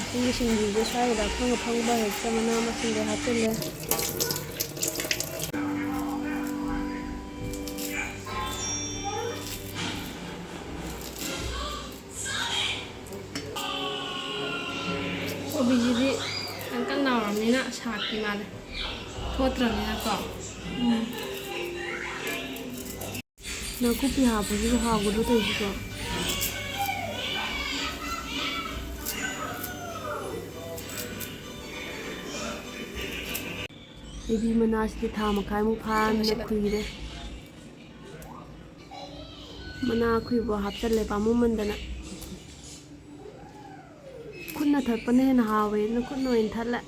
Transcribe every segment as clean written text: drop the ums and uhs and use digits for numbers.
ꯆꯤꯡꯒꯤ ꯁꯤꯡꯖꯨꯁꯦ ꯁ꯭ꯋꯥꯏꯗ ꯑꯐꯪ ꯍꯦꯛꯇ ꯃꯅꯥ ꯃꯁꯤꯡꯗꯣ ꯍꯥꯞꯆꯤꯜꯂꯦ꯫ ꯀꯣꯕꯤꯁꯤꯗꯤ ꯀꯟ ꯅꯥꯎꯔꯕꯅꯤꯅ ꯁꯥꯛꯇꯤ ꯃꯥꯜꯂꯦ ꯊꯣꯠꯇ꯭ꯔꯕꯅꯤꯅꯀꯣ꯫ ꯅꯥꯀꯨꯞꯄꯤ ꯍꯥꯞꯄꯁꯤꯕꯨ ꯍꯥꯎꯒꯗ꯭ꯔꯣ ꯇꯧꯔꯤꯁꯤꯕꯣ? ꯌꯨꯕꯤ ꯃꯅꯥꯁꯤꯗꯤ ꯊꯥ ꯃꯈꯥꯏꯃꯨꯛ ꯐꯥꯅ ꯈꯨꯏꯔꯦ꯫ ꯃꯅꯥ ꯑꯈꯨꯏꯕ ꯍꯥꯞꯆꯜꯂꯦ ꯄꯥꯝꯃꯨꯃꯟꯗꯅ꯫ ꯈꯨꯠꯅ ꯊꯠꯄꯅ ꯍꯦꯟꯅ ꯍꯥꯎꯋꯦ ꯑꯗꯨꯅ ꯈꯨꯠꯅ ꯑꯣꯏꯅ ꯊꯠꯂꯦ꯫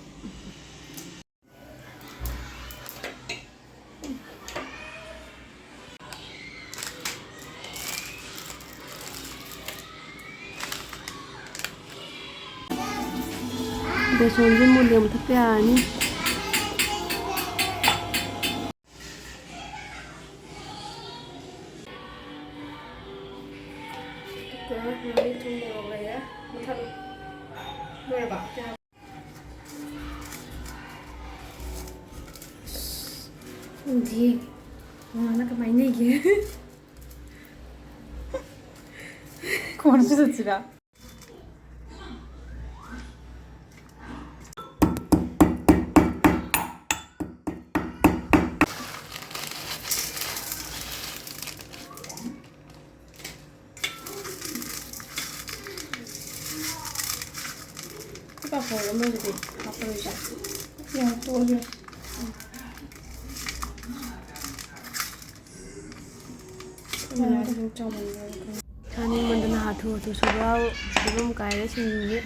ꯕꯦꯁꯣꯟꯁꯦ ꯃꯨꯜꯂꯦ ꯃꯨꯊꯠꯄ ꯌꯥꯔꯅꯤ꯫ ꯉꯥꯔꯤ ꯊꯨꯝ ꯃꯣꯔꯣꯛ ꯂꯩꯔꯦ ꯃꯨꯊꯠꯂꯣ꯫ ꯂꯣꯏꯔꯕ? ꯈꯪꯗꯦ ꯃꯃꯥꯅ ꯀꯃꯥꯏꯅ ꯅꯩꯒꯦ? ꯀꯣꯟꯅꯁꯨ ꯆꯠꯁꯤꯔꯥ? ꯄꯥꯐꯣꯔ ꯑꯃꯗꯨꯗꯤ ꯍꯥꯞꯄꯔꯣꯏꯗ꯭ꯔꯥ? ꯇꯣꯛꯑꯒꯦ꯫ ꯆꯥꯅꯤꯡꯃꯟꯗꯅ ꯍꯥꯊꯨ ꯁꯨꯕ ꯐꯤꯕꯝ ꯀꯥꯏꯔꯦ ꯁꯤꯡꯖꯨꯁꯦ꯫